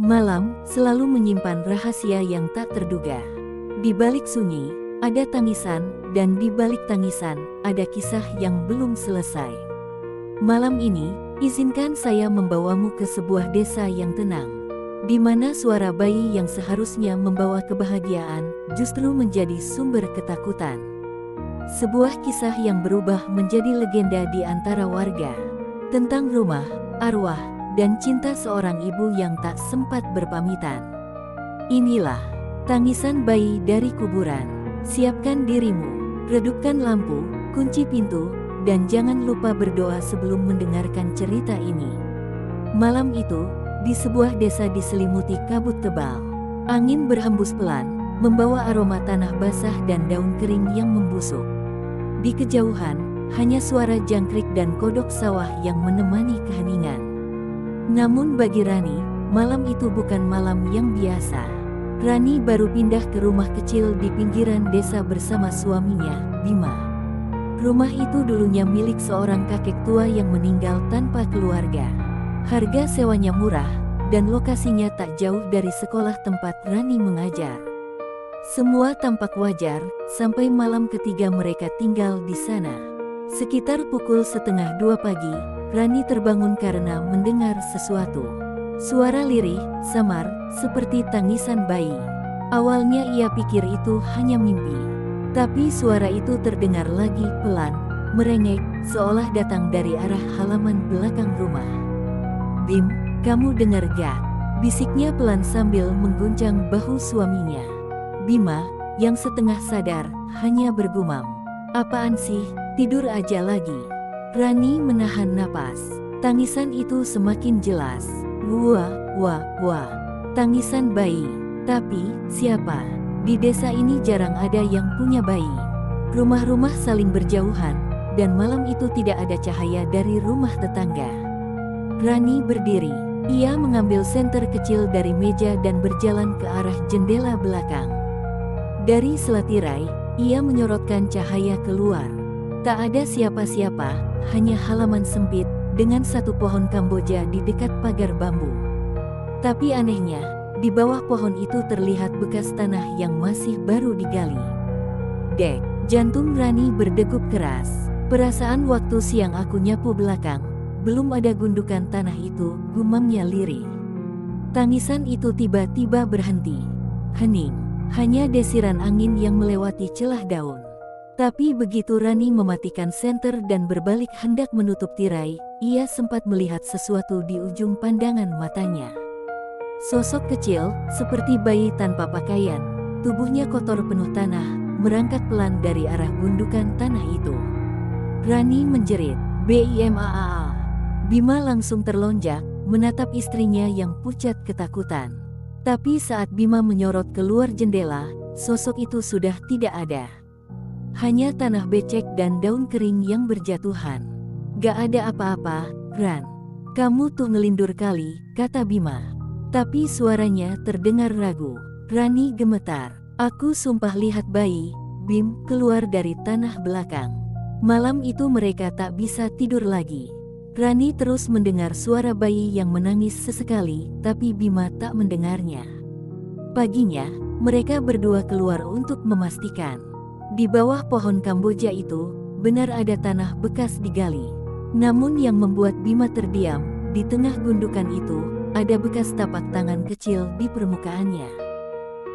Malam selalu menyimpan rahasia yang tak terduga. Di balik sunyi, ada tangisan, dan di balik tangisan, ada kisah yang belum selesai. Malam ini, izinkan saya membawamu ke sebuah desa yang tenang, di mana suara bayi yang seharusnya membawa kebahagiaan, justru menjadi sumber ketakutan. Sebuah kisah yang berubah menjadi legenda di antara warga, tentang rumah, arwah, dan cinta seorang ibu yang tak sempat berpamitan. Inilah tangisan bayi dari kuburan. Siapkan dirimu, redupkan lampu, kunci pintu, dan jangan lupa berdoa sebelum mendengarkan cerita ini. Malam itu, di sebuah desa diselimuti kabut tebal. Angin berhembus pelan, membawa aroma tanah basah dan daun kering yang membusuk. Di kejauhan, hanya suara jangkrik dan kodok sawah yang menemani keheningan. Namun bagi Rani, malam itu bukan malam yang biasa. Rani baru pindah ke rumah kecil di pinggiran desa bersama suaminya, Bima. Rumah itu dulunya milik seorang kakek tua yang meninggal tanpa keluarga. Harga sewanya murah, dan lokasinya tak jauh dari sekolah tempat Rani mengajar. Semua tampak wajar, sampai malam ketiga mereka tinggal di sana. Sekitar pukul 1:30 pagi, Rani terbangun karena mendengar sesuatu. Suara lirih, samar, seperti tangisan bayi. Awalnya ia pikir itu hanya mimpi. Tapi suara itu terdengar lagi pelan, merengek, seolah datang dari arah halaman belakang rumah. "Bim, kamu dengar gak?" bisiknya pelan sambil mengguncang bahu suaminya. Bima, yang setengah sadar, hanya bergumam, "Apaan sih, tidur aja lagi." Rani menahan napas. Tangisan itu semakin jelas. Wah, wah, wah. Tangisan bayi. Tapi, siapa? Di desa ini jarang ada yang punya bayi. Rumah-rumah saling berjauhan, dan malam itu tidak ada cahaya dari rumah tetangga. Rani berdiri. Ia mengambil senter kecil dari meja dan berjalan ke arah jendela belakang. Dari selatirai, ia menyorotkan cahaya keluar. Tak ada siapa-siapa, hanya halaman sempit, dengan satu pohon kamboja di dekat pagar bambu. Tapi anehnya, di bawah pohon itu terlihat bekas tanah yang masih baru digali. Dek, jantung Rani berdegup keras. "Perasaan waktu siang aku nyapu belakang, belum ada gundukan tanah itu," gumamnya lirih. Tangisan itu tiba-tiba berhenti. Hening, hanya desiran angin yang melewati celah daun. Tapi begitu Rani mematikan senter dan berbalik hendak menutup tirai, ia sempat melihat sesuatu di ujung pandangan matanya. Sosok kecil, seperti bayi tanpa pakaian, tubuhnya kotor penuh tanah, merangkak pelan dari arah gundukan tanah itu. Rani menjerit, "Bimaa!" Bima langsung terlonjak, menatap istrinya yang pucat ketakutan. Tapi saat Bima menyorot keluar jendela, sosok itu sudah tidak ada. Hanya tanah becek dan daun kering yang berjatuhan. "Gak ada apa-apa, Ran. Kamu tuh ngelindur kali," kata Bima. Tapi suaranya terdengar ragu. Rani gemetar. "Aku sumpah lihat bayi, Bim, keluar dari tanah belakang." Malam itu mereka tak bisa tidur lagi. Rani terus mendengar suara bayi yang menangis sesekali, tapi Bima tak mendengarnya. Paginya, mereka berdua keluar untuk memastikan. Di bawah pohon kamboja itu, benar ada tanah bekas digali. Namun yang membuat Bima terdiam, di tengah gundukan itu, ada bekas tapak tangan kecil di permukaannya.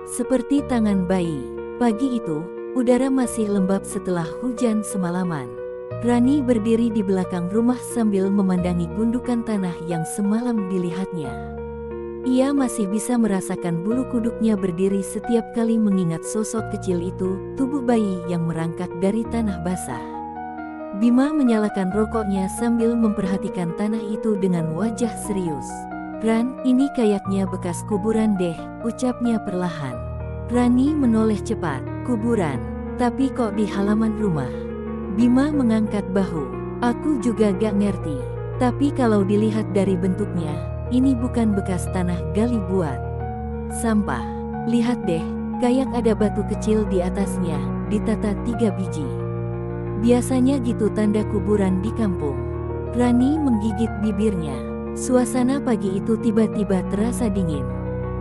Seperti tangan bayi. Pagi itu, udara masih lembab setelah hujan semalaman. Rani berdiri di belakang rumah sambil memandangi gundukan tanah yang semalam dilihatnya. Ia masih bisa merasakan bulu kuduknya berdiri setiap kali mengingat sosok kecil itu, tubuh bayi yang merangkak dari tanah basah. Bima menyalakan rokoknya sambil memperhatikan tanah itu dengan wajah serius. "Ran, ini kayaknya bekas kuburan deh," ucapnya perlahan. Rani menoleh cepat. "Kuburan? Tapi kok di halaman rumah?" Bima mengangkat bahu. "Aku juga gak ngerti. Tapi kalau dilihat dari bentuknya, ini bukan bekas tanah gali buat sampah. Lihat deh, kayak ada batu kecil di atasnya, ditata 3 biji. Biasanya gitu tanda kuburan di kampung." Rani menggigit bibirnya. Suasana pagi itu tiba-tiba terasa dingin.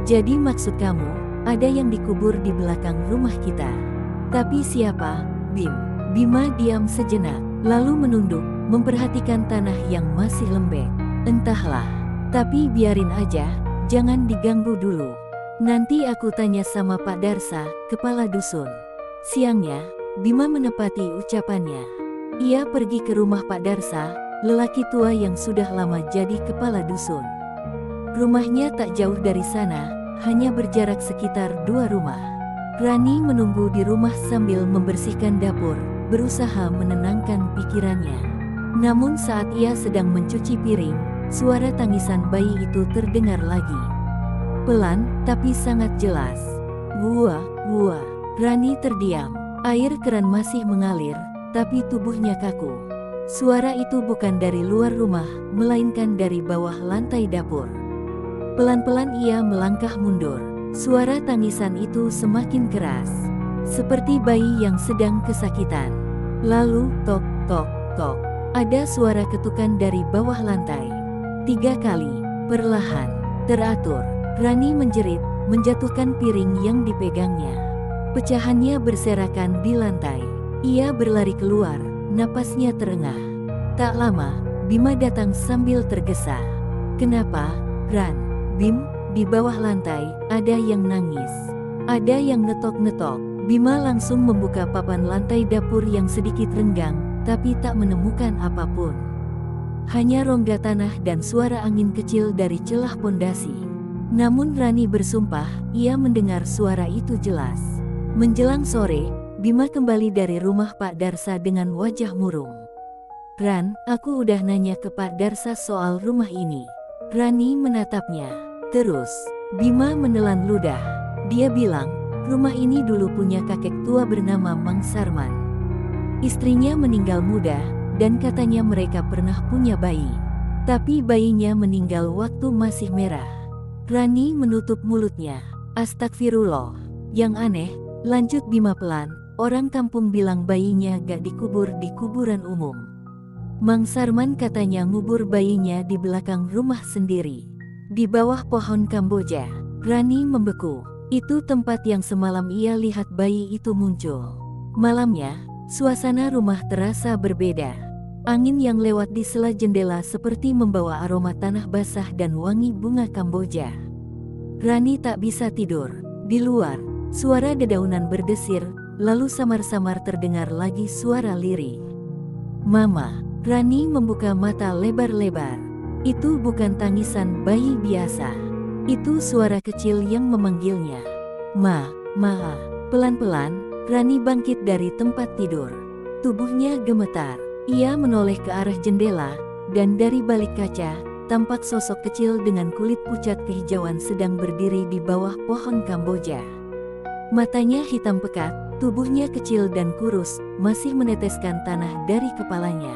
Jadi maksud kamu, ada yang dikubur di belakang rumah kita. Tapi siapa, Bim? Bima diam sejenak, lalu menunduk, memperhatikan tanah yang masih lembek. Entahlah, tapi biarin aja, jangan diganggu dulu. Nanti aku tanya sama Pak Darsa, kepala dusun. Siangnya, Bima menepati ucapannya. Ia pergi ke rumah Pak Darsa, lelaki tua yang sudah lama jadi kepala dusun. Rumahnya tak jauh dari sana, hanya berjarak sekitar 2 rumah. Rani menunggu di rumah sambil membersihkan dapur, berusaha menenangkan pikirannya. Namun saat ia sedang mencuci piring, suara tangisan bayi itu terdengar lagi. Pelan, tapi sangat jelas. Wah, wah. Rani terdiam. Air keran masih mengalir, tapi tubuhnya kaku. Suara itu bukan dari luar rumah, melainkan dari bawah lantai dapur. Pelan-pelan ia melangkah mundur. Suara tangisan itu semakin keras, seperti bayi yang sedang kesakitan. Lalu, tok, tok, tok. Ada suara ketukan dari bawah lantai. 3 kali, perlahan, teratur. Rani menjerit, menjatuhkan piring yang dipegangnya. Pecahannya berserakan di lantai. Ia berlari keluar, napasnya terengah. Tak lama, Bima datang sambil tergesa. Kenapa, Ran? Bim? Di bawah lantai, ada yang nangis. Ada yang ngetok-ngetok. Bima langsung membuka papan lantai dapur yang sedikit renggang, tapi tak menemukan apapun. Hanya rongga tanah dan suara angin kecil dari celah pondasi. Namun Rani bersumpah, ia mendengar suara itu jelas. Menjelang sore, Bima kembali dari rumah Pak Darsa dengan wajah murung. Ran, aku udah nanya ke Pak Darsa soal rumah ini. Rani menatapnya. Terus, Bima menelan ludah. Dia bilang, rumah ini dulu punya kakek tua bernama Mang Sarman. Istrinya meninggal muda, dan katanya mereka pernah punya bayi. Tapi bayinya meninggal waktu masih merah. Rani menutup mulutnya. Astagfirullah. Yang aneh, lanjut Bima pelan, orang kampung bilang bayinya gak dikubur di kuburan umum. Mang Sarman katanya ngubur bayinya di belakang rumah sendiri. Di bawah pohon Kamboja. Rani membeku. Itu tempat yang semalam ia lihat bayi itu muncul. Malamnya, suasana rumah terasa berbeda. Angin yang lewat di sela jendela seperti membawa aroma tanah basah dan wangi bunga Kamboja. Rani tak bisa tidur. Di luar, suara dedaunan berdesir, lalu samar-samar terdengar lagi suara lirih. Mama. Rani membuka mata lebar-lebar. Itu bukan tangisan bayi biasa. Itu suara kecil yang memanggilnya. Ma. Pelan-pelan, Rani bangkit dari tempat tidur. Tubuhnya gemetar. Ia menoleh ke arah jendela, dan dari balik kaca, tampak sosok kecil dengan kulit pucat kehijauan sedang berdiri di bawah pohon Kamboja. Matanya hitam pekat, tubuhnya kecil dan kurus, masih meneteskan tanah dari kepalanya.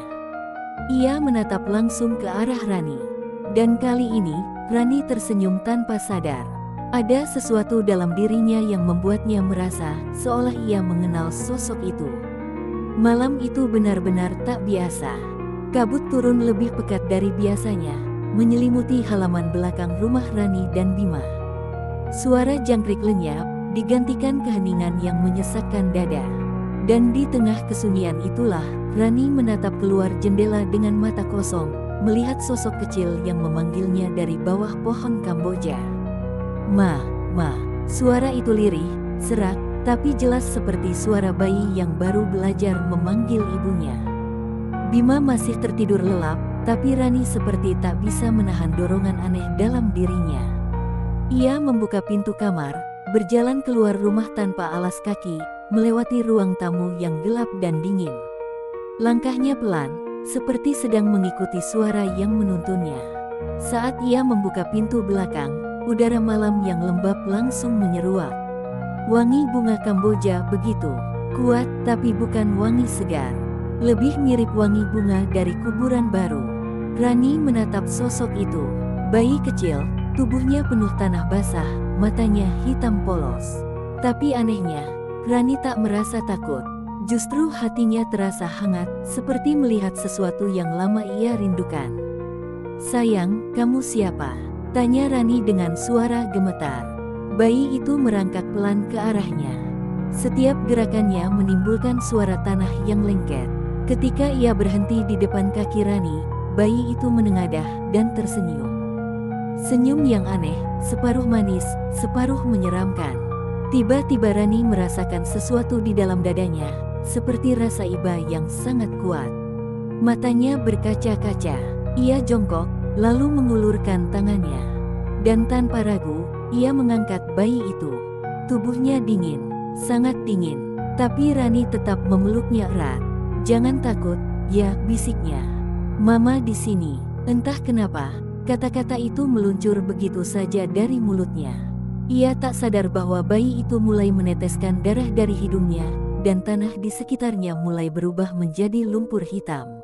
Ia menatap langsung ke arah Rani. Dan kali ini, Rani tersenyum tanpa sadar. Ada sesuatu dalam dirinya yang membuatnya merasa seolah ia mengenal sosok itu. Malam itu benar-benar tak biasa. Kabut turun lebih pekat dari biasanya, menyelimuti halaman belakang rumah Rani dan Bima. Suara jangkrik lenyap, digantikan keheningan yang menyesakkan dada. Dan di tengah kesunyian itulah, Rani menatap keluar jendela dengan mata kosong, melihat sosok kecil yang memanggilnya dari bawah pohon Kamboja. Ma. Suara itu lirih, serak, tapi jelas seperti suara bayi yang baru belajar memanggil ibunya. Bima masih tertidur lelap, tapi Rani seperti tak bisa menahan dorongan aneh dalam dirinya. Ia membuka pintu kamar, berjalan keluar rumah tanpa alas kaki, melewati ruang tamu yang gelap dan dingin. Langkahnya pelan, seperti sedang mengikuti suara yang menuntunnya. Saat ia membuka pintu belakang, udara malam yang lembab langsung menyeruak. Wangi bunga Kamboja begitu kuat, tapi bukan wangi segar. Lebih mirip wangi bunga dari kuburan baru. Rani menatap sosok itu. Bayi kecil, tubuhnya penuh tanah basah, matanya hitam polos. Tapi anehnya, Rani tak merasa takut. Justru hatinya terasa hangat, seperti melihat sesuatu yang lama ia rindukan. Sayang, kamu siapa? Tanya Rani dengan suara gemetar. Bayi itu merangkak pelan ke arahnya. Setiap gerakannya menimbulkan suara tanah yang lengket. Ketika ia berhenti di depan kaki Rani, bayi itu menengadah dan tersenyum. Senyum yang aneh, separuh manis, separuh menyeramkan. Tiba-tiba Rani merasakan sesuatu di dalam dadanya, seperti rasa iba yang sangat kuat. Matanya berkaca-kaca. Ia jongkok, lalu mengulurkan tangannya. Dan tanpa ragu, ia mengangkat bayi itu. Tubuhnya dingin, sangat dingin. Tapi Rani tetap memeluknya erat. "Jangan takut, ya," bisiknya. "Mama di sini." Entah kenapa, kata-kata itu meluncur begitu saja dari mulutnya. Ia tak sadar bahwa bayi itu mulai meneteskan darah dari hidungnya, dan tanah di sekitarnya mulai berubah menjadi lumpur hitam.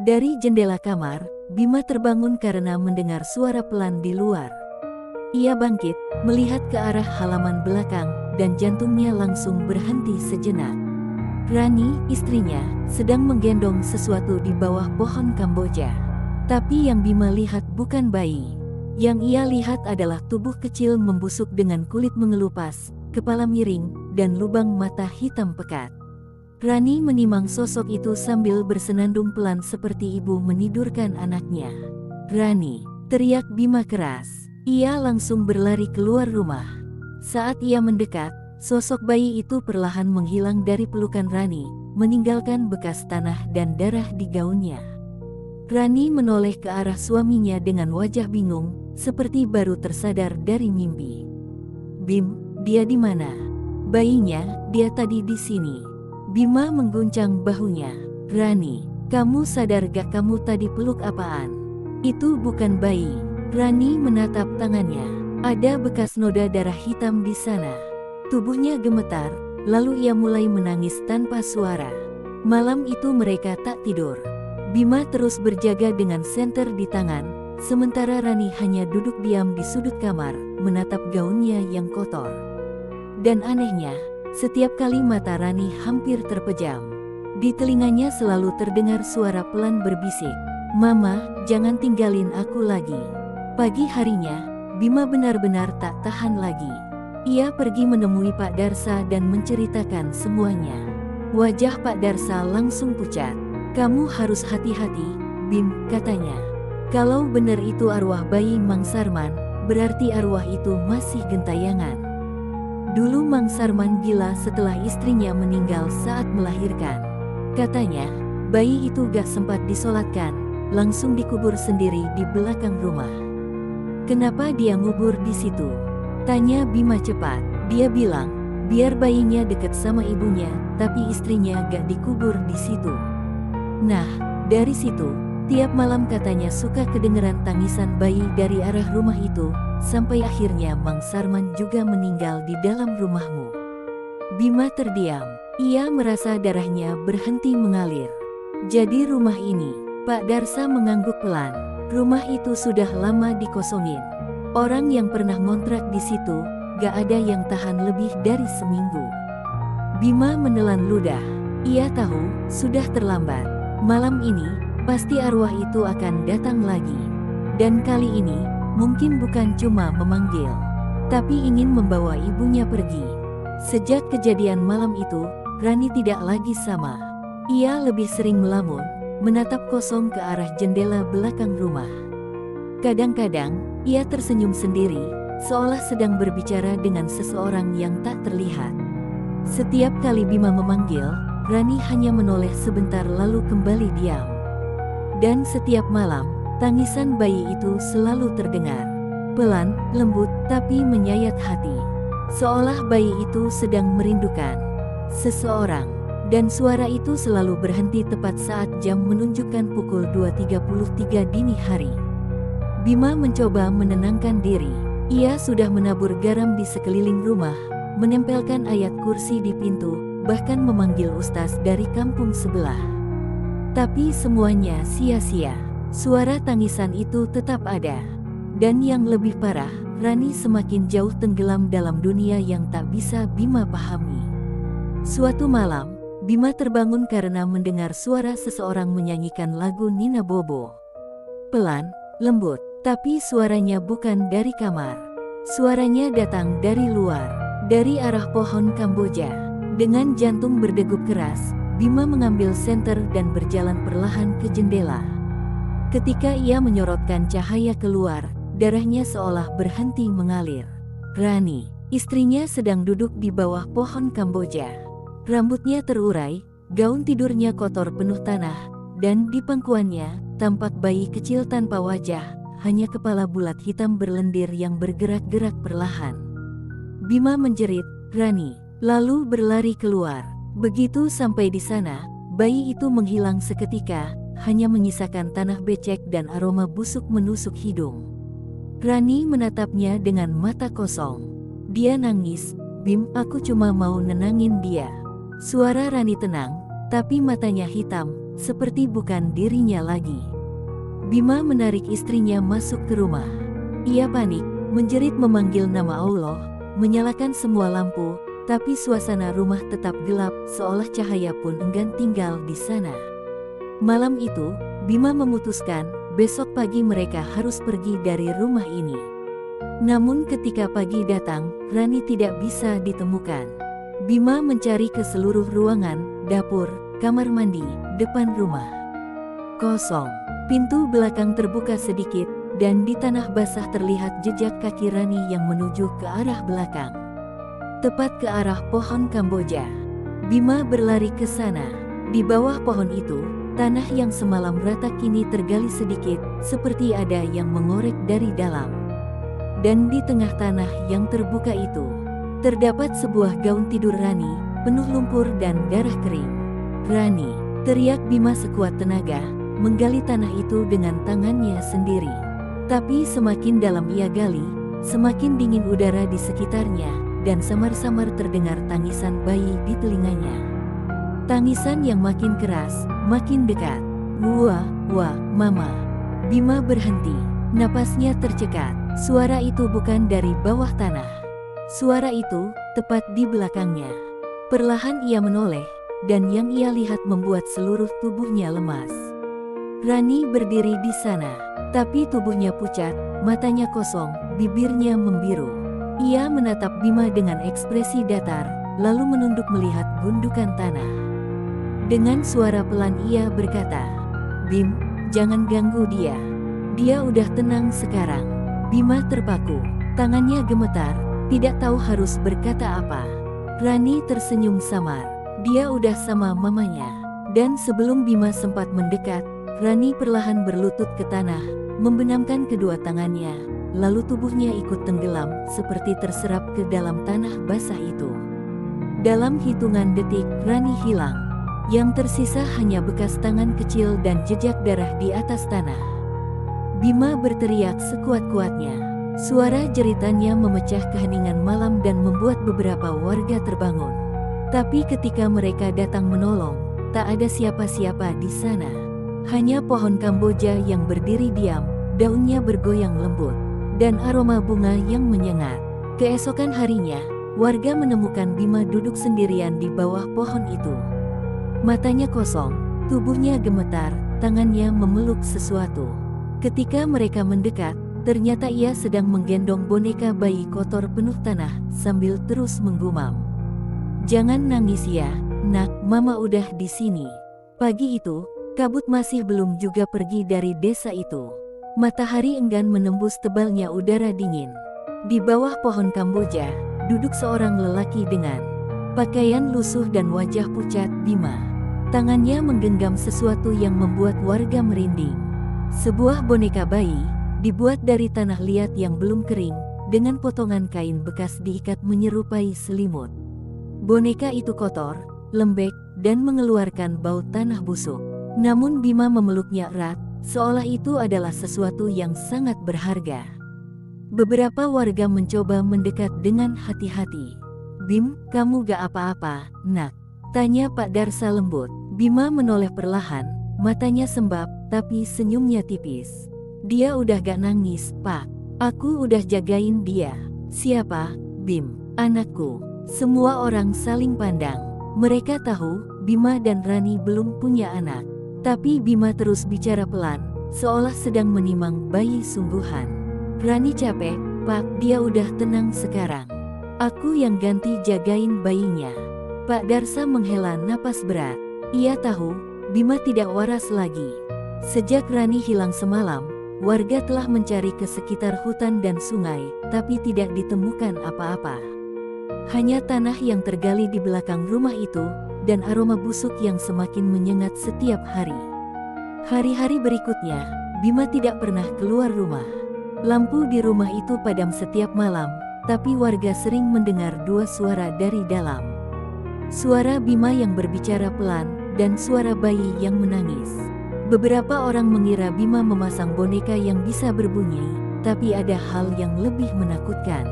Dari jendela kamar, Bima terbangun karena mendengar suara pelan di luar. Ia bangkit, melihat ke arah halaman belakang, dan jantungnya langsung berhenti sejenak. Rani, istrinya, sedang menggendong sesuatu di bawah pohon Kamboja. Tapi yang Bima lihat bukan bayi. Yang ia lihat adalah tubuh kecil membusuk dengan kulit mengelupas, kepala miring, dan lubang mata hitam pekat. Rani menimang sosok itu sambil bersenandung pelan seperti ibu menidurkan anaknya. "Rani!" teriak Bima keras. Ia langsung berlari keluar rumah. Saat ia mendekat, sosok bayi itu perlahan menghilang dari pelukan Rani, meninggalkan bekas tanah dan darah di gaunnya. Rani menoleh ke arah suaminya dengan wajah bingung, seperti baru tersadar dari mimpi. "Bim, dia di mana?" "Bayinya, dia tadi di sini." Bima mengguncang bahunya. "Rani, kamu sadar gak kamu tadi peluk apaan? Itu bukan bayi." Rani menatap tangannya. Ada bekas noda darah hitam di sana. Tubuhnya gemetar, lalu ia mulai menangis tanpa suara. Malam itu mereka tak tidur. Bima terus berjaga dengan senter di tangan, sementara Rani hanya duduk diam di sudut kamar, menatap gaunnya yang kotor. Dan anehnya, setiap kali mata Rani hampir terpejam. Di telinganya selalu terdengar suara pelan berbisik, "Mama, jangan tinggalin aku lagi." Pagi harinya, Bima benar-benar tak tahan lagi. Ia pergi menemui Pak Darsa dan menceritakan semuanya. Wajah Pak Darsa langsung pucat. "Kamu harus hati-hati, Bim," katanya. "Kalau benar itu arwah bayi Mang Sarman, berarti arwah itu masih gentayangan. Dulu Mang Sarman gila setelah istrinya meninggal saat melahirkan. Katanya, bayi itu gak sempat disolatkan, langsung dikubur sendiri di belakang rumah." "Kenapa dia ngubur di situ?" tanya Bima cepat. Dia bilang, biar bayinya deket sama ibunya, tapi istrinya gak dikubur di situ. Nah, dari situ, tiap malam katanya suka kedengeran tangisan bayi dari arah rumah itu, sampai akhirnya Mang Sarman juga meninggal di dalam rumahmu. Bima terdiam. Ia merasa darahnya berhenti mengalir. "Jadi rumah ini," Pak Darsa mengangguk pelan. "Rumah itu sudah lama dikosongin. Orang yang pernah ngontrak di situ, gak ada yang tahan lebih dari seminggu." Bima menelan ludah. Ia tahu, sudah terlambat. Malam ini, pasti arwah itu akan datang lagi. Dan kali ini, mungkin bukan cuma memanggil, tapi ingin membawa ibunya pergi. Sejak kejadian malam itu, Rani tidak lagi sama. Ia lebih sering melamun, menatap kosong ke arah jendela belakang rumah. Kadang-kadang, ia tersenyum sendiri, seolah sedang berbicara dengan seseorang yang tak terlihat. Setiap kali Bima memanggil, Rani hanya menoleh sebentar lalu kembali diam. Dan setiap malam, tangisan bayi itu selalu terdengar. Pelan, lembut, tapi menyayat hati. Seolah bayi itu sedang merindukan seseorang. Dan suara itu selalu berhenti tepat saat jam menunjukkan pukul 2.33 dini hari. Bima mencoba menenangkan diri. Ia sudah menabur garam di sekeliling rumah, menempelkan ayat kursi di pintu, bahkan memanggil ustaz dari kampung sebelah. Tapi semuanya sia-sia. Suara tangisan itu tetap ada. Dan yang lebih parah, Rani semakin jauh tenggelam dalam dunia yang tak bisa Bima pahami. Suatu malam, Bima terbangun karena mendengar suara seseorang menyanyikan lagu Nina Bobo. Pelan, lembut, tapi suaranya bukan dari kamar. Suaranya datang dari luar, dari arah pohon Kamboja. Dengan jantung berdegup keras, Bima mengambil senter dan berjalan perlahan ke jendela. Ketika ia menyorotkan cahaya keluar, darahnya seolah berhenti mengalir. Rani, istrinya, sedang duduk di bawah pohon Kamboja. Rambutnya terurai, gaun tidurnya kotor penuh tanah, dan di pangkuannya tampak bayi kecil tanpa wajah, hanya kepala bulat hitam berlendir yang bergerak-gerak perlahan. Bima menjerit, "Rani!" lalu berlari keluar. Begitu sampai di sana, bayi itu menghilang seketika, hanya menyisakan tanah becek dan aroma busuk menusuk hidung. Rani menatapnya dengan mata kosong. Dia nangis, "Bim, aku cuma mau nenangin dia." Suara Rani tenang, tapi matanya hitam, seperti bukan dirinya lagi. Bima menarik istrinya masuk ke rumah. Ia panik, menjerit memanggil nama Allah, menyalakan semua lampu, tapi suasana rumah tetap gelap, seolah cahaya pun enggan tinggal di sana. Malam itu, Bima memutuskan, besok pagi mereka harus pergi dari rumah ini. Namun ketika pagi datang, Rani tidak bisa ditemukan. Bima mencari ke seluruh ruangan, dapur, kamar mandi, depan rumah. Kosong. Pintu belakang terbuka sedikit, dan di tanah basah terlihat jejak kaki Rani yang menuju ke arah belakang. Tepat ke arah pohon Kamboja. Bima berlari ke sana. Di bawah pohon itu, tanah yang semalam rata kini tergali sedikit, seperti ada yang mengorek dari dalam. Dan di tengah tanah yang terbuka itu, terdapat sebuah gaun tidur Rani, penuh lumpur dan darah kering. "Rani!" teriak Bima sekuat tenaga, menggali tanah itu dengan tangannya sendiri. Tapi semakin dalam ia gali, semakin dingin udara di sekitarnya, dan samar-samar terdengar tangisan bayi di telinganya. Tangisan yang makin keras, makin dekat. "Wah, wah, Mama!" Bima berhenti, napasnya tercekat. Suara itu bukan dari bawah tanah. Suara itu tepat di belakangnya. Perlahan ia menoleh, dan yang ia lihat membuat seluruh tubuhnya lemas. Rani berdiri di sana, tapi tubuhnya pucat, matanya kosong, bibirnya membiru. Ia menatap Bima dengan ekspresi datar, lalu menunduk melihat gundukan tanah. Dengan suara pelan ia berkata, "Bim, jangan ganggu dia. Dia udah tenang sekarang." Bima terpaku, tangannya gemetar, tidak tahu harus berkata apa. Rani tersenyum samar. Dia udah sama mamanya. Dan sebelum Bima sempat mendekat, Rani perlahan berlutut ke tanah, membenamkan kedua tangannya, lalu tubuhnya ikut tenggelam, seperti terserap ke dalam tanah basah itu. Dalam hitungan detik, Rani hilang. Yang tersisa hanya bekas tangan kecil dan jejak darah di atas tanah. Bima berteriak sekuat-kuatnya. Suara jeritannya memecah keheningan malam dan membuat beberapa warga terbangun. Tapi ketika mereka datang menolong, tak ada siapa-siapa di sana. Hanya pohon Kamboja yang berdiri diam, daunnya bergoyang lembut, dan aroma bunga yang menyengat. Keesokan harinya, warga menemukan Bima duduk sendirian di bawah pohon itu. Matanya kosong, tubuhnya gemetar, tangannya memeluk sesuatu. Ketika mereka mendekat, ternyata ia sedang menggendong boneka bayi kotor penuh tanah, sambil terus menggumam. "Jangan nangis ya, Nak, Mama udah di sini." Pagi itu, kabut masih belum juga pergi dari desa itu. Matahari enggan menembus tebalnya udara dingin. Di bawah pohon Kamboja, duduk seorang lelaki dengan pakaian lusuh dan wajah pucat. Bima. Tangannya menggenggam sesuatu yang membuat warga merinding. Sebuah boneka bayi, dibuat dari tanah liat yang belum kering, dengan potongan kain bekas diikat menyerupai selimut. Boneka itu kotor, lembek, dan mengeluarkan bau tanah busuk. Namun Bima memeluknya erat, seolah itu adalah sesuatu yang sangat berharga. Beberapa warga mencoba mendekat dengan hati-hati. "Bim, kamu gak apa-apa, Nak?" tanya Pak Darsa lembut. Bima menoleh perlahan, matanya sembab, tapi senyumnya tipis. "Dia udah gak nangis, Pak. Aku udah jagain dia." "Siapa, Bim?" "Anakku." Semua orang saling pandang. Mereka tahu, Bima dan Rani belum punya anak. Tapi Bima terus bicara pelan, seolah sedang menimang bayi sungguhan. "Rani capek, Pak, dia udah tenang sekarang. Aku yang ganti jagain bayinya. Pak Darsa menghela napas berat. Ia tahu, Bima tidak waras lagi. Sejak Rani hilang semalam, warga telah mencari ke sekitar hutan dan sungai, tapi tidak ditemukan apa-apa. Hanya tanah yang tergali di belakang rumah itu, dan aroma busuk yang semakin menyengat setiap hari. Hari-hari berikutnya, Bima tidak pernah keluar rumah. Lampu di rumah itu padam setiap malam, tapi warga sering mendengar dua suara dari dalam. Suara Bima yang berbicara pelan, dan suara bayi yang menangis. Beberapa orang mengira Bima memasang boneka yang bisa berbunyi, tapi ada hal yang lebih menakutkan.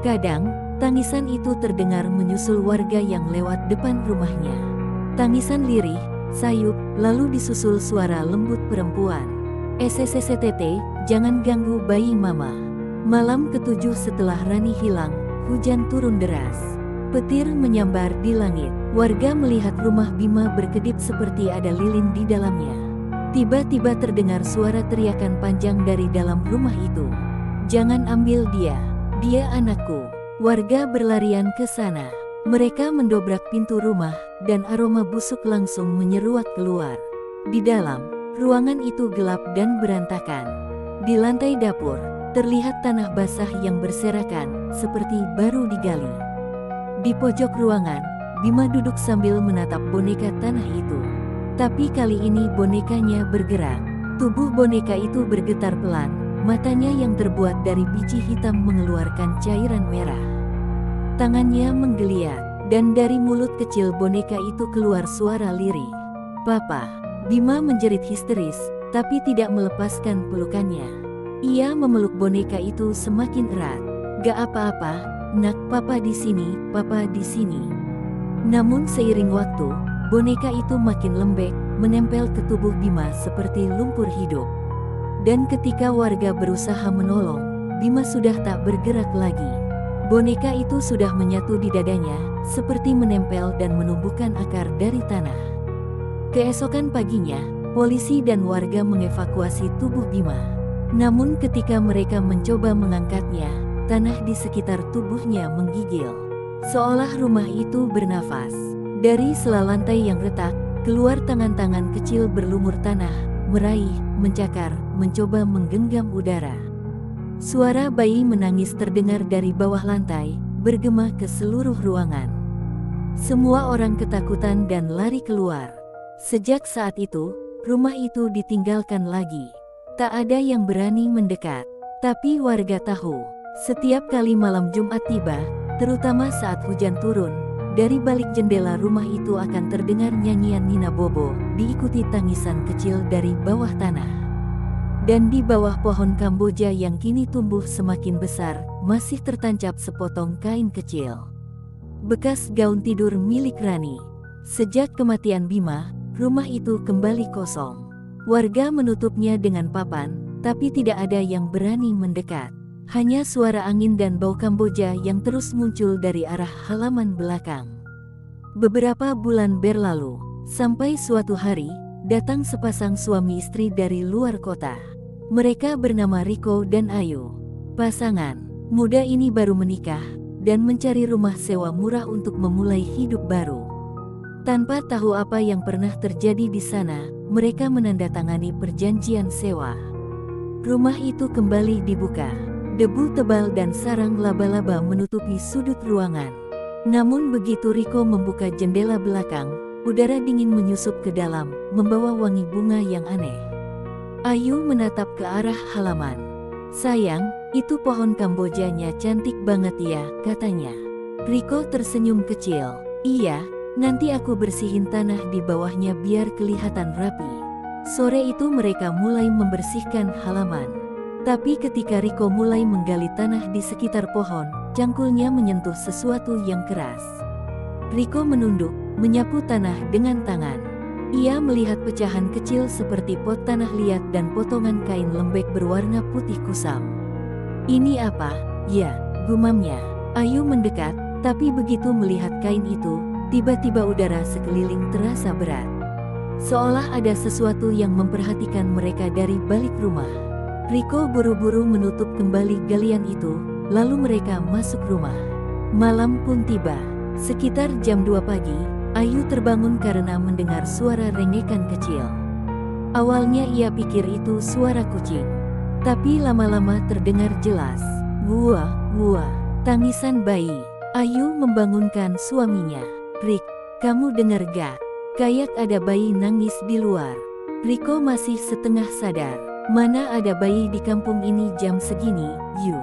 Kadang, tangisan itu terdengar menyusul warga yang lewat depan rumahnya. Tangisan lirih, sayup, lalu disusul suara lembut perempuan. SSSTT, jangan ganggu bayi mama. Malam ketujuh setelah Rani hilang, hujan turun deras. Petir menyambar di langit. Warga melihat rumah Bima berkedip seperti ada lilin di dalamnya. Tiba-tiba terdengar suara teriakan panjang dari dalam rumah itu. Jangan ambil dia, dia anakku. Warga berlarian ke sana. Mereka mendobrak pintu rumah, dan aroma busuk langsung menyeruak keluar. Di dalam ruangan itu gelap dan berantakan. Di lantai dapur, terlihat tanah basah yang berserakan, seperti baru digali. Di pojok ruangan, Bima duduk sambil menatap boneka tanah itu. Tapi kali ini bonekanya bergerak. Tubuh boneka itu bergetar pelan, matanya yang terbuat dari biji hitam mengeluarkan cairan merah. Tangannya menggeliat, dan dari mulut kecil boneka itu keluar suara lirih. Papa. Bima menjerit histeris, tapi tidak melepaskan pelukannya. Ia memeluk boneka itu semakin erat. Gak apa-apa, nak, papa di sini, papa di sini. Namun seiring waktu, boneka itu makin lembek, menempel ke tubuh Bima seperti lumpur hidup. Dan ketika warga berusaha menolong, Bima sudah tak bergerak lagi. Boneka itu sudah menyatu di dadanya, seperti menempel dan menumbuhkan akar dari tanah. Keesokan paginya, polisi dan warga mengevakuasi tubuh Bima. Namun ketika mereka mencoba mengangkatnya, tanah di sekitar tubuhnya menggigil. Seolah rumah itu bernafas. Dari sela lantai yang retak, keluar tangan-tangan kecil berlumur tanah, meraih, mencakar, mencoba menggenggam udara. Suara bayi menangis terdengar dari bawah lantai, bergema ke seluruh ruangan. Semua orang ketakutan dan lari keluar. Sejak saat itu, rumah itu ditinggalkan lagi. Tak ada yang berani mendekat. Tapi warga tahu, setiap kali malam Jumat tiba, terutama saat hujan turun, dari balik jendela rumah itu akan terdengar nyanyian Nina Bobo, diikuti tangisan kecil dari bawah tanah. Dan di bawah pohon Kamboja yang kini tumbuh semakin besar, masih tertancap sepotong kain kecil. Bekas gaun tidur milik Rani. Sejak kematian Bima, rumah itu kembali kosong. Warga menutupnya dengan papan, tapi tidak ada yang berani mendekat. Hanya suara angin dan bau Kamboja yang terus muncul dari arah halaman belakang. Beberapa bulan berlalu, sampai suatu hari, datang sepasang suami istri dari luar kota. Mereka bernama Riko dan Ayu. Pasangan muda ini baru menikah, dan mencari rumah sewa murah untuk memulai hidup baru. Tanpa tahu apa yang pernah terjadi di sana, mereka menandatangani perjanjian sewa. Rumah itu kembali dibuka. Debu tebal dan sarang laba-laba menutupi sudut ruangan. Namun begitu Riko membuka jendela belakang, udara dingin menyusup ke dalam, membawa wangi bunga yang aneh. Ayu menatap ke arah halaman. Sayang, itu pohon Kambojanya cantik banget ya, katanya. Riko tersenyum kecil. Iya. Nanti aku bersihin tanah di bawahnya biar kelihatan rapi. Sore itu mereka mulai membersihkan halaman. Tapi ketika Riko mulai menggali tanah di sekitar pohon, cangkulnya menyentuh sesuatu yang keras. Riko menunduk, menyapu tanah dengan tangan. Ia melihat pecahan kecil seperti pot tanah liat dan potongan kain lembek berwarna putih kusam. Ini apa? Ya, gumamnya. Ayu mendekat, tapi begitu melihat kain itu, tiba-tiba udara sekeliling terasa berat. Seolah ada sesuatu yang memperhatikan mereka dari balik rumah. Riko buru-buru menutup kembali galian itu, lalu mereka masuk rumah. Malam pun tiba. Sekitar jam 2 pagi, Ayu terbangun karena mendengar suara rengekan kecil. Awalnya ia pikir itu suara kucing. Tapi lama-lama terdengar jelas. Wah, wah, tangisan bayi. Ayu membangunkan suaminya. Rik, kamu dengar gak? Kayak ada bayi nangis di luar. Riko masih setengah sadar. Mana ada bayi di kampung ini jam segini, Yu.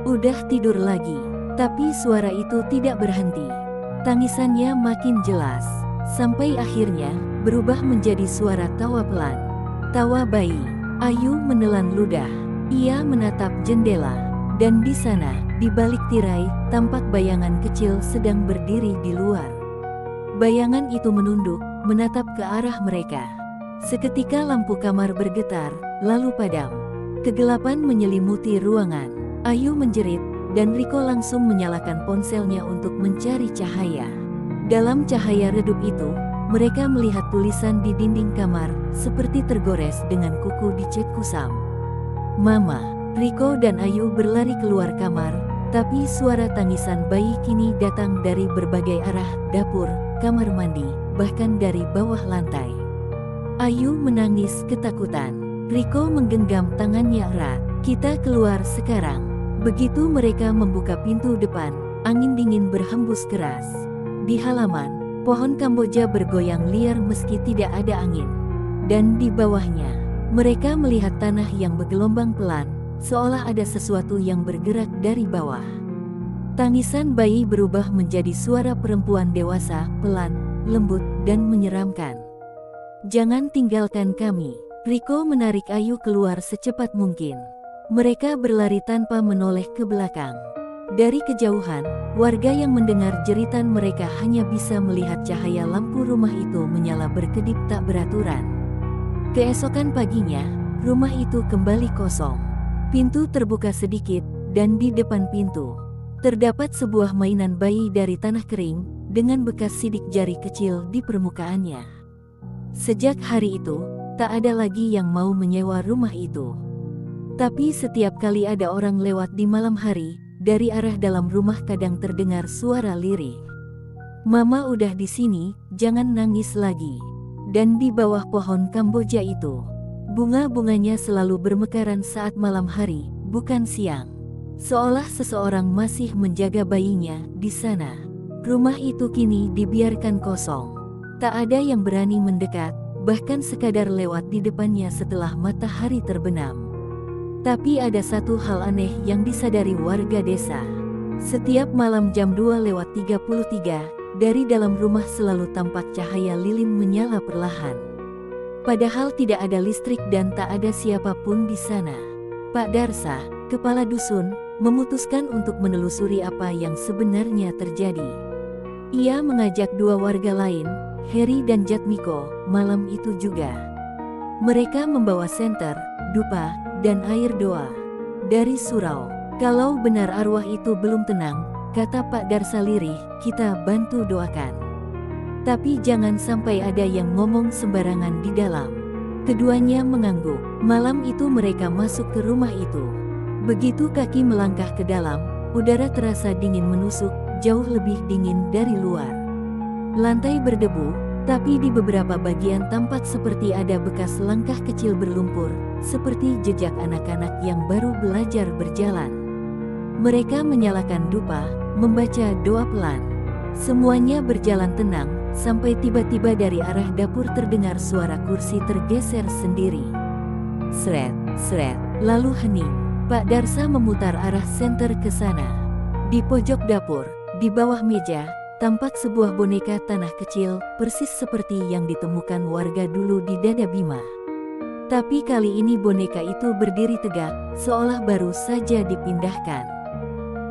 Udah tidur lagi. Tapi suara itu tidak berhenti. Tangisannya makin jelas. Sampai akhirnya, berubah menjadi suara tawa pelan. Tawa bayi. Ayu menelan ludah. Ia menatap jendela. Dan di sana, di balik tirai, tampak bayangan kecil sedang berdiri di luar. Bayangan itu menunduk, menatap ke arah mereka. Seketika lampu kamar bergetar, lalu padam. Kegelapan menyelimuti ruangan. Ayu menjerit, dan Riko langsung menyalakan ponselnya untuk mencari cahaya. Dalam cahaya redup itu, mereka melihat tulisan di dinding kamar, seperti tergores dengan kuku dicat kusam. Mama, Riko dan Ayu berlari keluar kamar, tapi suara tangisan bayi kini datang dari berbagai arah, dapur, kamar mandi, bahkan dari bawah lantai. Ayu menangis ketakutan. Riko menggenggam tangannya erat. Kita keluar sekarang. Begitu mereka membuka pintu depan, angin dingin berhembus keras. Di halaman, pohon Kamboja bergoyang liar meski tidak ada angin. Dan di bawahnya, mereka melihat tanah yang bergelombang pelan, seolah ada sesuatu yang bergerak dari bawah. Tangisan bayi berubah menjadi suara perempuan dewasa, pelan, lembut, dan menyeramkan. Jangan tinggalkan kami. Riko menarik Ayu keluar secepat mungkin. Mereka berlari tanpa menoleh ke belakang. Dari kejauhan, warga yang mendengar jeritan mereka hanya bisa melihat cahaya lampu rumah itu menyala berkedip tak beraturan. Keesokan paginya, rumah itu kembali kosong. Pintu terbuka sedikit, dan di depan pintu terdapat sebuah mainan bayi dari tanah kering, dengan bekas sidik jari kecil di permukaannya. Sejak hari itu, tak ada lagi yang mau menyewa rumah itu. Tapi setiap kali ada orang lewat di malam hari, dari arah dalam rumah kadang terdengar suara lirih. Mama udah di sini, jangan nangis lagi. Dan di bawah pohon Kamboja itu, bunga-bunganya selalu bermekaran saat malam hari, bukan siang. Seolah seseorang masih menjaga bayinya di sana. Rumah itu kini dibiarkan kosong. Tak ada yang berani mendekat, bahkan sekadar lewat di depannya setelah matahari terbenam. Tapi ada satu hal aneh yang disadari warga desa. Setiap malam jam 2:33, dari dalam rumah selalu tampak cahaya lilin menyala perlahan. Padahal tidak ada listrik dan tak ada siapapun di sana. Pak Darsa, kepala dusun, memutuskan untuk menelusuri apa yang sebenarnya terjadi. Ia mengajak dua warga lain, Heri dan Jatmiko, malam itu juga. Mereka membawa senter, dupa, dan air doa dari surau. Kalau benar arwah itu belum tenang, kata Pak Darsa lirih, kita bantu doakan. Tapi jangan sampai ada yang ngomong sembarangan di dalam. Keduanya mengangguk. Malam itu mereka masuk ke rumah itu. Begitu kaki melangkah ke dalam, udara terasa dingin menusuk, jauh lebih dingin dari luar. Lantai berdebu, tapi di beberapa bagian tampak seperti ada bekas langkah kecil berlumpur, seperti jejak anak-anak yang baru belajar berjalan. Mereka menyalakan dupa, membaca doa pelan. Semuanya berjalan tenang, sampai tiba-tiba dari arah dapur terdengar suara kursi tergeser sendiri. Sret, sret, lalu hening. Pak Darsa memutar arah senter ke sana. Di pojok dapur, di bawah meja, tampak sebuah boneka tanah kecil, persis seperti yang ditemukan warga dulu di dada Bima. Tapi kali ini boneka itu berdiri tegak, seolah baru saja dipindahkan.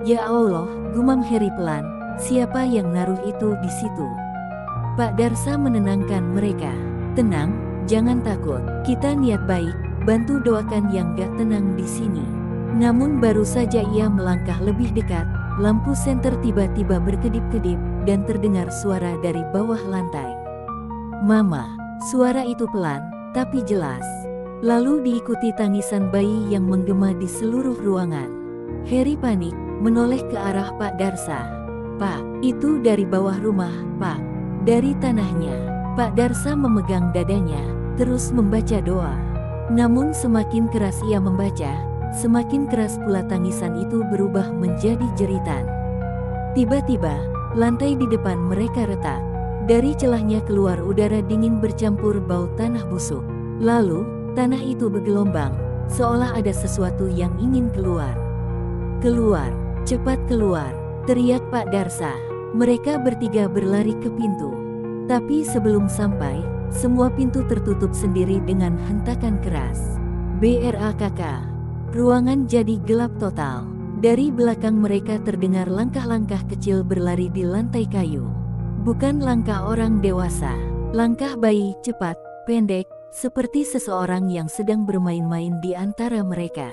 Ya Allah, gumam Heri pelan, siapa yang naruh itu di situ? Pak Darsa menenangkan mereka. Tenang, jangan takut, kita niat baik, bantu doakan yang gak tenang di sini. Namun baru saja ia melangkah lebih dekat, lampu senter tiba-tiba berkedip-kedip, dan terdengar suara dari bawah lantai. Mama, suara itu pelan, tapi jelas. Lalu diikuti tangisan bayi yang menggema di seluruh ruangan. Harry panik, menoleh ke arah Pak Darsa. "Pak, itu dari bawah rumah, Pak. Dari tanahnya." Pak Darsa memegang dadanya, terus membaca doa. Namun semakin keras ia membaca, semakin keras pula tangisan itu berubah menjadi jeritan. Tiba-tiba, lantai di depan mereka retak. Dari celahnya keluar udara dingin bercampur bau tanah busuk. Lalu, tanah itu bergelombang, seolah ada sesuatu yang ingin keluar. "Keluar, cepat keluar!" teriak Pak Darsa. Mereka bertiga berlari ke pintu. Tapi sebelum sampai, semua pintu tertutup sendiri dengan hentakan keras. Brakk. Ruangan jadi gelap total. Dari belakang mereka terdengar langkah-langkah kecil berlari di lantai kayu. Bukan langkah orang dewasa, langkah bayi, cepat, pendek, seperti seseorang yang sedang bermain-main di antara mereka.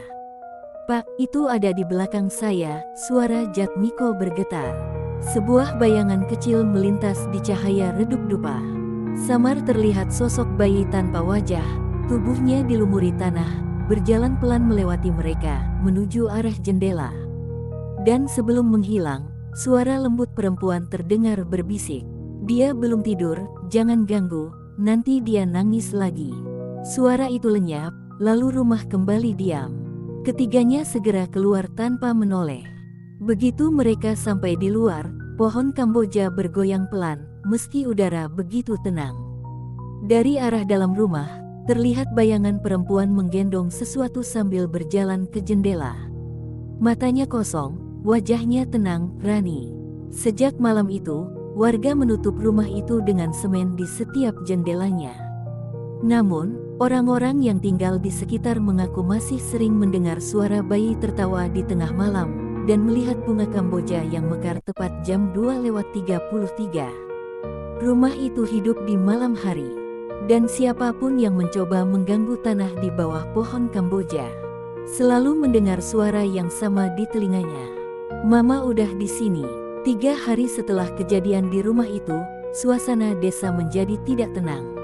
"Pak, itu ada di belakang saya," suara Jatmiko bergetar. Sebuah bayangan kecil melintas di cahaya redup dupa. Samar terlihat sosok bayi tanpa wajah, tubuhnya dilumuri tanah, berjalan pelan melewati mereka, menuju arah jendela. Dan sebelum menghilang, suara lembut perempuan terdengar berbisik. "Dia belum tidur, jangan ganggu, nanti dia nangis lagi." Suara itu lenyap, lalu rumah kembali diam. Ketiganya segera keluar tanpa menoleh. Begitu mereka sampai di luar, pohon Kamboja bergoyang pelan, meski udara begitu tenang. Dari arah dalam rumah, terlihat bayangan perempuan menggendong sesuatu sambil berjalan ke jendela. Matanya kosong, wajahnya tenang, Rani. Sejak malam itu, warga menutup rumah itu dengan semen di setiap jendelanya. Namun, orang-orang yang tinggal di sekitar mengaku masih sering mendengar suara bayi tertawa di tengah malam, dan melihat bunga Kamboja yang mekar tepat jam 2:33. Rumah itu hidup di malam hari, dan siapapun yang mencoba mengganggu tanah di bawah pohon Kamboja selalu mendengar suara yang sama di telinganya. "Mama udah di sini." 3 hari setelah kejadian di rumah itu, suasana desa menjadi tidak tenang.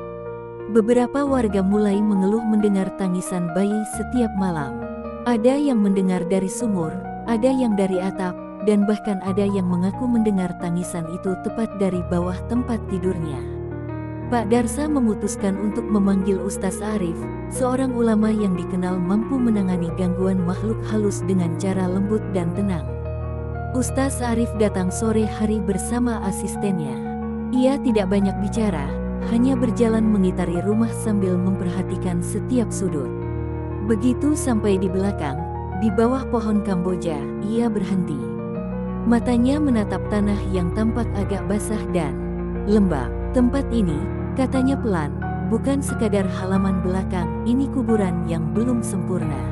Beberapa warga mulai mengeluh mendengar tangisan bayi setiap malam. Ada yang mendengar dari sumur, ada yang dari atap, dan bahkan ada yang mengaku mendengar tangisan itu tepat dari bawah tempat tidurnya. Pak Darsa memutuskan untuk memanggil Ustaz Arif, seorang ulama yang dikenal mampu menangani gangguan makhluk halus dengan cara lembut dan tenang. Ustaz Arif datang sore hari bersama asistennya. Ia tidak banyak bicara, hanya berjalan mengitari rumah sambil memperhatikan setiap sudut. Begitu sampai di belakang, di bawah pohon Kamboja, ia berhenti. Matanya menatap tanah yang tampak agak basah dan lembab. "Tempat ini," katanya pelan, "bukan sekadar halaman belakang, ini kuburan yang belum sempurna."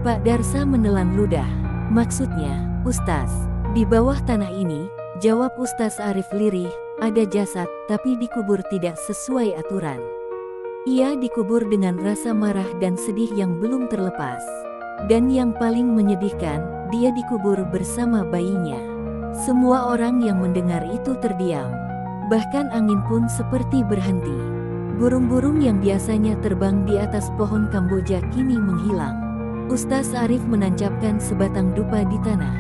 Pak Darsa menelan ludah. "Maksudnya, Ustaz, di bawah tanah ini," jawab Ustaz Arif lirih, "ada jasad, tapi dikubur tidak sesuai aturan." Ia dikubur dengan rasa marah dan sedih yang belum terlepas. Dan yang paling menyedihkan, dia dikubur bersama bayinya. Semua orang yang mendengar itu terdiam. Bahkan angin pun seperti berhenti. Burung-burung yang biasanya terbang di atas pohon Kamboja kini menghilang. Ustaz Arif menancapkan sebatang dupa di tanah.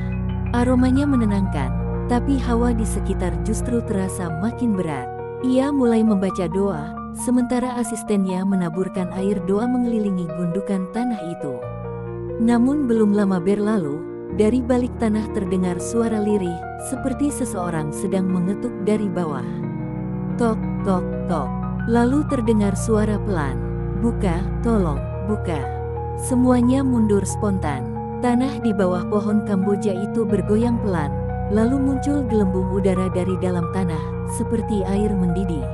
Aromanya menenangkan, tapi hawa di sekitar justru terasa makin berat. Ia mulai membaca doa, sementara asistennya menaburkan air doa mengelilingi gundukan tanah itu. Namun belum lama berlalu, dari balik tanah terdengar suara lirih, seperti seseorang sedang mengetuk dari bawah. Tok, tok, tok. Lalu terdengar suara pelan. "Buka, tolong, buka." Semuanya mundur spontan. Tanah di bawah pohon Kamboja itu bergoyang pelan, lalu muncul gelembung udara dari dalam tanah, seperti air mendidih.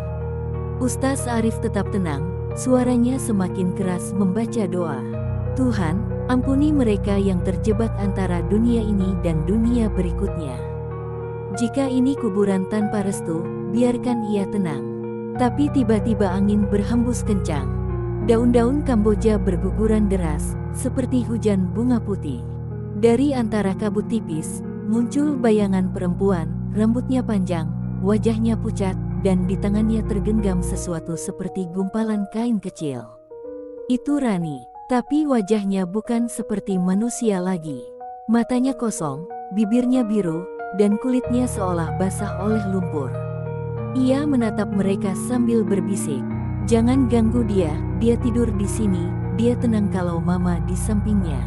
Ustaz Arif tetap tenang, suaranya semakin keras membaca doa. "Tuhan, ampuni mereka yang terjebak antara dunia ini dan dunia berikutnya. Jika ini kuburan tanpa restu, biarkan ia tenang." Tapi tiba-tiba angin berhembus kencang. Daun-daun Kamboja berguguran deras, seperti hujan bunga putih. Dari antara kabut tipis, muncul bayangan perempuan, rambutnya panjang, wajahnya pucat, dan di tangannya tergenggam sesuatu seperti gumpalan kain kecil. Itu Rani, tapi wajahnya bukan seperti manusia lagi. Matanya kosong, bibirnya biru, dan kulitnya seolah basah oleh lumpur. Ia menatap mereka sambil berbisik, "Jangan ganggu dia tidur di sini, dia tenang kalau mama di sampingnya."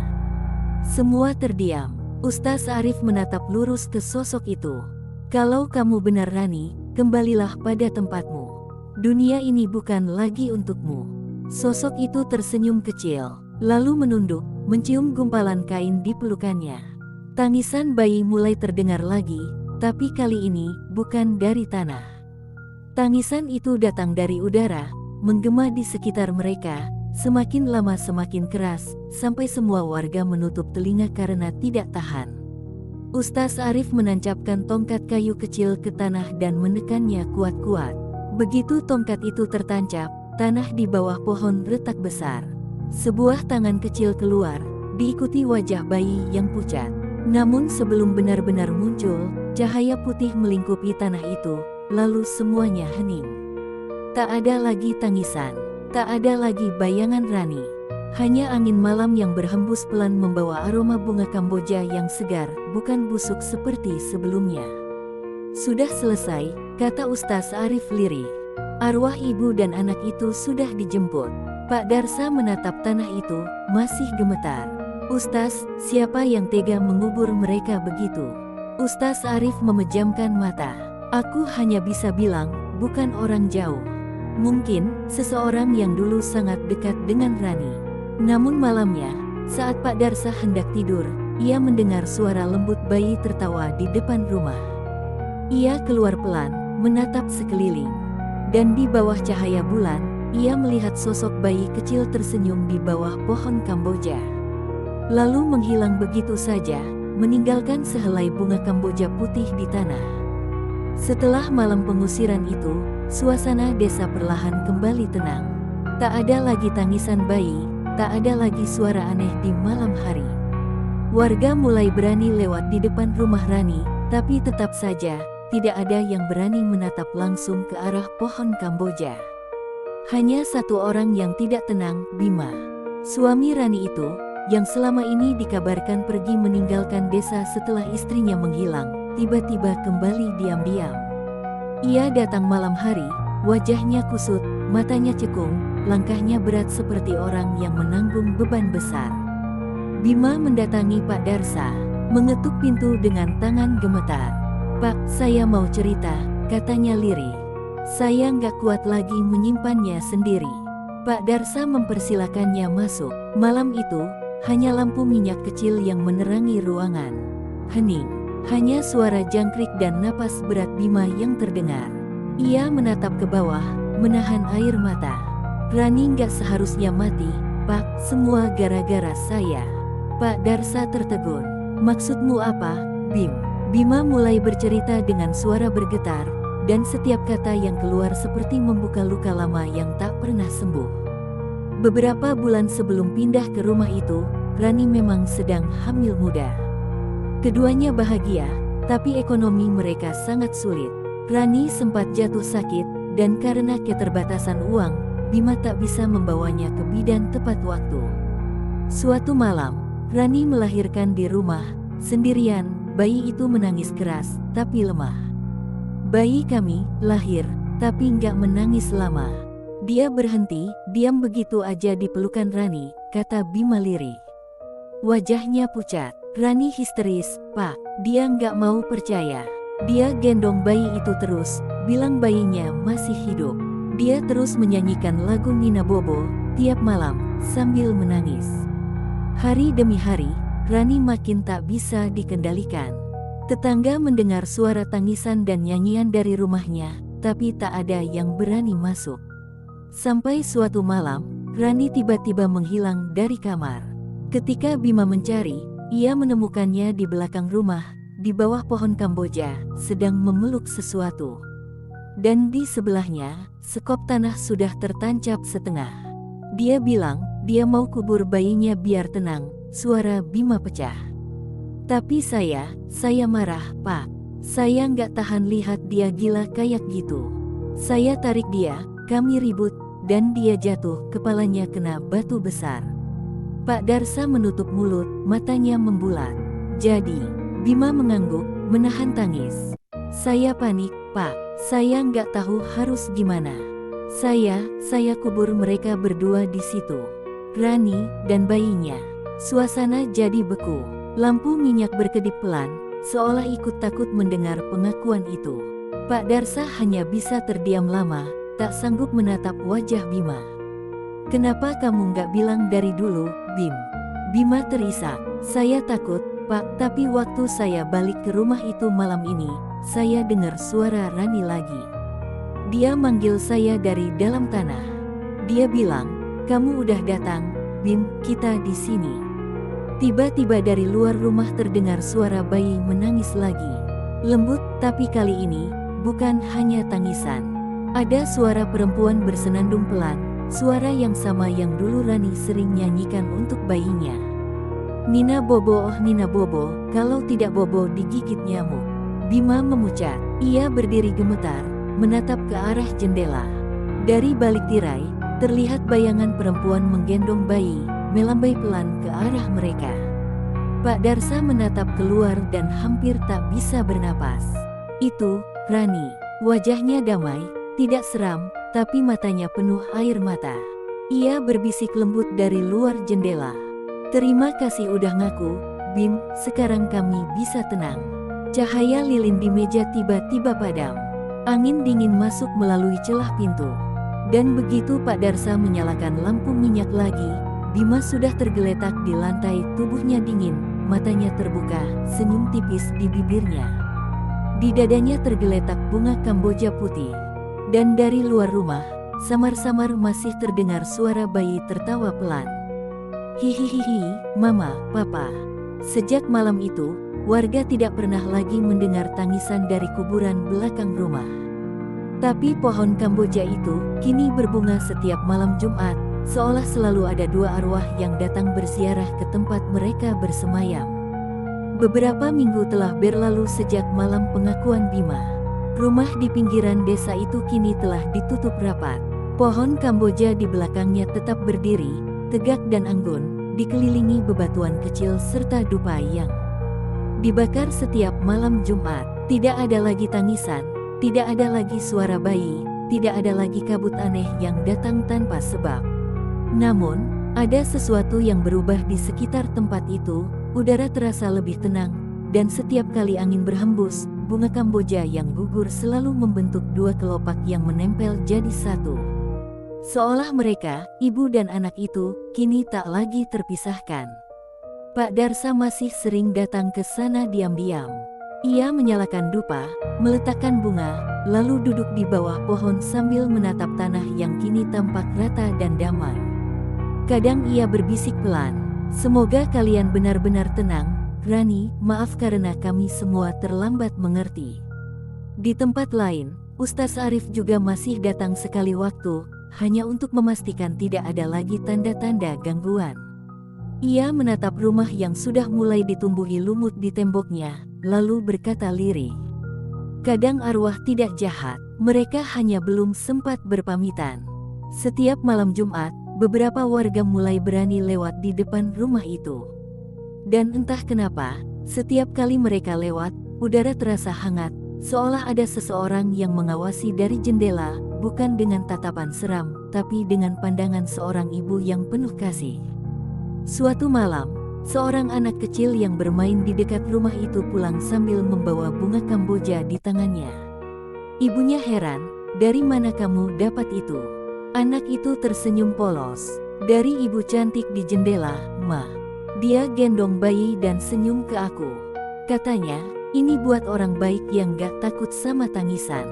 Semua terdiam. Ustaz Arif menatap lurus ke sosok itu. "Kalau kamu benar Rani, kembalilah pada tempatmu. Dunia ini bukan lagi untukmu." Sosok itu tersenyum kecil, lalu menunduk, mencium gumpalan kain di pelukannya. Tangisan bayi mulai terdengar lagi, tapi kali ini bukan dari tanah. Tangisan itu datang dari udara, menggema di sekitar mereka, semakin lama semakin keras, sampai semua warga menutup telinga karena tidak tahan. Ustaz Arif menancapkan tongkat kayu kecil ke tanah dan menekannya kuat-kuat. Begitu tongkat itu tertancap, tanah di bawah pohon retak besar. Sebuah tangan kecil keluar, diikuti wajah bayi yang pucat. Namun sebelum benar-benar muncul, cahaya putih melingkupi tanah itu, lalu semuanya hening. Tak ada lagi tangisan. Tak ada lagi bayangan Rani. Hanya angin malam yang berhembus pelan membawa aroma bunga Kamboja yang segar, bukan busuk seperti sebelumnya. "Sudah selesai," kata Ustaz Arif lirih. "Arwah ibu dan anak itu sudah dijemput." Pak Darsa menatap tanah itu, masih gemetar. "Ustaz, siapa yang tega mengubur mereka begitu?" Ustaz Arif memejamkan mata. "Aku hanya bisa bilang, bukan orang jauh. Mungkin seseorang yang dulu sangat dekat dengan Rani." Namun malamnya, saat Pak Darsa hendak tidur, ia mendengar suara lembut bayi tertawa di depan rumah. Ia keluar pelan, menatap sekeliling. Dan di bawah cahaya bulan, ia melihat sosok bayi kecil tersenyum di bawah pohon Kamboja. Lalu menghilang begitu saja, meninggalkan sehelai bunga Kamboja putih di tanah. Setelah malam pengusiran itu, suasana desa perlahan kembali tenang. Tak ada lagi tangisan bayi, tak ada lagi suara aneh di malam hari. Warga mulai berani lewat di depan rumah Rani, tapi tetap saja, tidak ada yang berani menatap langsung ke arah pohon Kamboja. Hanya satu orang yang tidak tenang, Bima. Suami Rani itu, yang selama ini dikabarkan pergi meninggalkan desa setelah istrinya menghilang, tiba-tiba kembali diam-diam. Ia datang malam hari, wajahnya kusut, matanya cekung, langkahnya berat seperti orang yang menanggung beban besar. Bima mendatangi Pak Darsa, mengetuk pintu dengan tangan gemetar. "Pak, saya mau cerita," katanya lirih. "Saya nggak kuat lagi menyimpannya sendiri." Pak Darsa mempersilakannya masuk. Malam itu, hanya lampu minyak kecil yang menerangi ruangan. Hening. Hanya suara jangkrik dan napas berat Bima yang terdengar. Ia menatap ke bawah, menahan air mata. "Rani nggak seharusnya mati, Pak, semua gara-gara saya." Pak Darsa tertegun. "Maksudmu apa, Bim?" Bima mulai bercerita dengan suara bergetar, dan setiap kata yang keluar seperti membuka luka lama yang tak pernah sembuh. Beberapa bulan sebelum pindah ke rumah itu, Rani memang sedang hamil muda. Keduanya bahagia, tapi ekonomi mereka sangat sulit. Rani sempat jatuh sakit, dan karena keterbatasan uang, Bima tak bisa membawanya ke bidan tepat waktu. Suatu malam, Rani melahirkan di rumah, sendirian. Bayi itu menangis keras, tapi lemah. "Bayi kami lahir, tapi nggak menangis lama." Dia berhenti, diam begitu aja di pelukan Rani, kata Bima lirih. Wajahnya pucat. Rani histeris, "Pak." Dia nggak mau percaya. Dia gendong bayi itu terus, bilang bayinya masih hidup. Dia terus menyanyikan lagu Nina Bobo tiap malam, sambil menangis. Hari demi hari, Rani makin tak bisa dikendalikan. Tetangga mendengar suara tangisan dan nyanyian dari rumahnya, tapi tak ada yang berani masuk. Sampai suatu malam, Rani tiba-tiba menghilang dari kamar. Ketika Bima mencari, ia menemukannya di belakang rumah, di bawah pohon Kamboja, sedang memeluk sesuatu. Dan di sebelahnya, sekop tanah sudah tertancap setengah. Dia bilang, dia mau kubur bayinya biar tenang. Suara Bima pecah. "Tapi saya marah, Pak. Saya nggak tahan lihat dia gila kayak gitu. Saya tarik dia, kami ribut, dan dia jatuh, kepalanya kena batu besar. Pak Darsa menutup mulut, matanya membulat. Jadi, Bima mengangguk, menahan tangis. Saya panik, Pak. Saya nggak tahu harus gimana. Saya kubur mereka berdua di situ. Rani dan bayinya. Suasana jadi beku. Lampu minyak berkedip pelan, seolah ikut takut mendengar pengakuan itu. Pak Darsa hanya bisa terdiam lama, tak sanggup menatap wajah Bima. Kenapa kamu nggak bilang dari dulu, Bim? Bima terisak. Saya takut, Pak, tapi waktu saya balik ke rumah itu malam ini, saya dengar suara Rani lagi. Dia manggil saya dari dalam tanah. Dia bilang, kamu udah datang, Bim, kita di sini. Tiba-tiba dari luar rumah terdengar suara bayi menangis lagi. Lembut, tapi kali ini, bukan hanya tangisan. Ada suara perempuan bersenandung pelan, suara yang sama yang dulu Rani sering nyanyikan untuk bayinya. Nina Bobo, oh Nina Bobo, kalau tidak Bobo digigit nyamuk. Bima memucat. Ia berdiri gemetar, menatap ke arah jendela. Dari balik tirai, terlihat bayangan perempuan menggendong bayi, melambai pelan ke arah mereka. Pak Darsa menatap keluar dan hampir tak bisa bernapas. Itu, Rani. Wajahnya damai, tidak seram, tapi matanya penuh air mata. Ia berbisik lembut dari luar jendela. Terima kasih udah ngaku, Bim, sekarang kami bisa tenang. Cahaya lilin di meja tiba-tiba padam. Angin dingin masuk melalui celah pintu. Dan begitu Pak Darsa menyalakan lampu minyak lagi, Bima sudah tergeletak di lantai, tubuhnya dingin, matanya terbuka, senyum tipis di bibirnya. Di dadanya tergeletak bunga kamboja putih. Dan dari luar rumah, samar-samar masih terdengar suara bayi tertawa pelan. Hihihihi, Mama, Papa. Sejak malam itu, warga tidak pernah lagi mendengar tangisan dari kuburan belakang rumah. Tapi pohon Kamboja itu kini berbunga setiap malam Jumat, seolah selalu ada dua arwah yang datang berziarah ke tempat mereka bersemayam. Beberapa minggu telah berlalu sejak malam pengakuan Bima. Rumah di pinggiran desa itu kini telah ditutup rapat. Pohon Kamboja di belakangnya tetap berdiri, tegak dan anggun, dikelilingi bebatuan kecil serta dupa yang dibakar setiap malam Jumat. Tidak ada lagi tangisan, tidak ada lagi suara bayi, tidak ada lagi kabut aneh yang datang tanpa sebab. Namun, ada sesuatu yang berubah di sekitar tempat itu. Udara terasa lebih tenang, dan setiap kali angin berhembus, bunga Kamboja yang gugur selalu membentuk dua kelopak yang menempel jadi satu. Seolah mereka, ibu dan anak itu, kini tak lagi terpisahkan. Pak Darsa masih sering datang ke sana diam-diam. Ia menyalakan dupa, meletakkan bunga, lalu duduk di bawah pohon sambil menatap tanah yang kini tampak rata dan damai. Kadang ia berbisik pelan, semoga kalian benar-benar tenang, Rani, maaf karena kami semua terlambat mengerti. Di tempat lain, Ustaz Arif juga masih datang sekali waktu, hanya untuk memastikan tidak ada lagi tanda-tanda gangguan. Ia menatap rumah yang sudah mulai ditumbuhi lumut di temboknya, lalu berkata lirih. Kadang arwah tidak jahat, mereka hanya belum sempat berpamitan. Setiap malam Jumat, beberapa warga mulai berani lewat di depan rumah itu. Dan entah kenapa, setiap kali mereka lewat, udara terasa hangat, seolah ada seseorang yang mengawasi dari jendela, bukan dengan tatapan seram, tapi dengan pandangan seorang ibu yang penuh kasih. Suatu malam, seorang anak kecil yang bermain di dekat rumah itu pulang sambil membawa bunga Kamboja di tangannya. Ibunya heran, "Dari mana kamu dapat itu?" Anak itu tersenyum polos. "Dari ibu cantik di jendela, Ma." Dia gendong bayi dan senyum ke aku. Katanya, "Ini buat orang baik yang gak takut sama tangisan."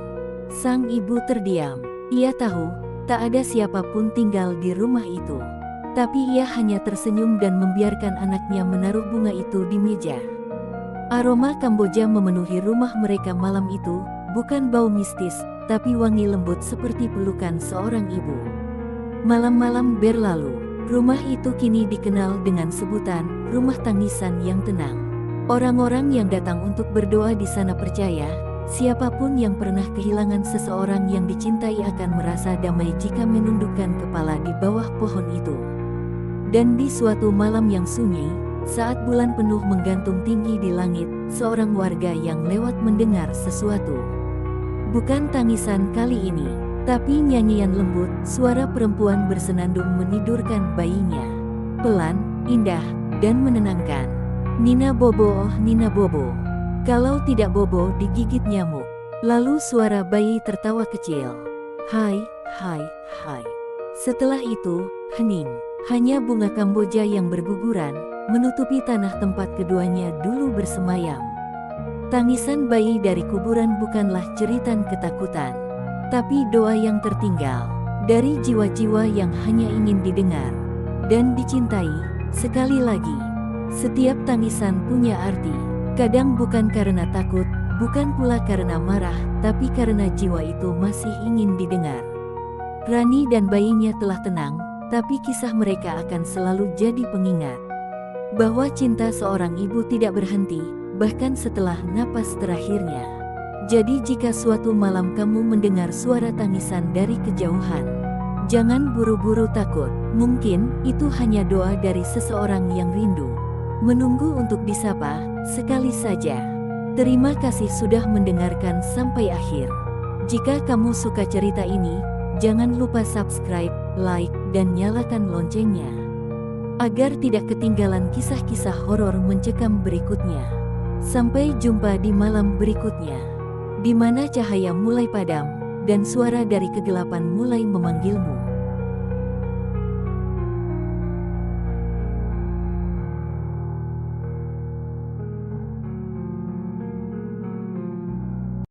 Sang ibu terdiam. Ia tahu, tak ada siapapun tinggal di rumah itu. Tapi ia hanya tersenyum dan membiarkan anaknya menaruh bunga itu di meja. Aroma Kamboja memenuhi rumah mereka malam itu, bukan bau mistis, tapi wangi lembut seperti pelukan seorang ibu. Malam-malam berlalu, rumah itu kini dikenal dengan sebutan rumah tangisan yang tenang. Orang-orang yang datang untuk berdoa di sana percaya, Siapapun yang pernah kehilangan seseorang yang dicintai akan merasa damai jika menundukkan kepala di bawah pohon itu. Dan di suatu malam yang sunyi, saat bulan penuh menggantung tinggi di langit, seorang warga yang lewat mendengar sesuatu. Bukan tangisan kali ini, tapi nyanyian lembut, suara perempuan bersenandung menidurkan bayinya. Pelan, indah, dan menenangkan. Nina Bobo, oh Nina Bobo. Kalau tidak Bobo digigit nyamuk. Lalu suara bayi tertawa kecil. Hai, hai, hai. Setelah itu, hening. Hanya bunga Kamboja yang berguguran, menutupi tanah tempat keduanya dulu bersemayam. Tangisan bayi dari kuburan bukanlah jeritan ketakutan, tapi doa yang tertinggal, dari jiwa-jiwa yang hanya ingin didengar dan dicintai. Sekali lagi, setiap tangisan punya arti. Kadang bukan karena takut, bukan pula karena marah, tapi karena jiwa itu masih ingin didengar. Rani dan bayinya telah tenang, tapi kisah mereka akan selalu jadi pengingat bahwa cinta seorang ibu tidak berhenti, bahkan setelah napas terakhirnya. Jadi jika suatu malam kamu mendengar suara tangisan dari kejauhan, jangan buru-buru takut. Mungkin itu hanya doa dari seseorang yang rindu, menunggu untuk disapa. Sekali saja. Terima kasih sudah mendengarkan sampai akhir. Jika kamu suka cerita ini, jangan lupa subscribe, like, dan nyalakan loncengnya, agar tidak ketinggalan kisah-kisah horor mencekam berikutnya. Sampai jumpa di malam berikutnya, di mana cahaya mulai padam, dan suara dari kegelapan mulai memanggilmu.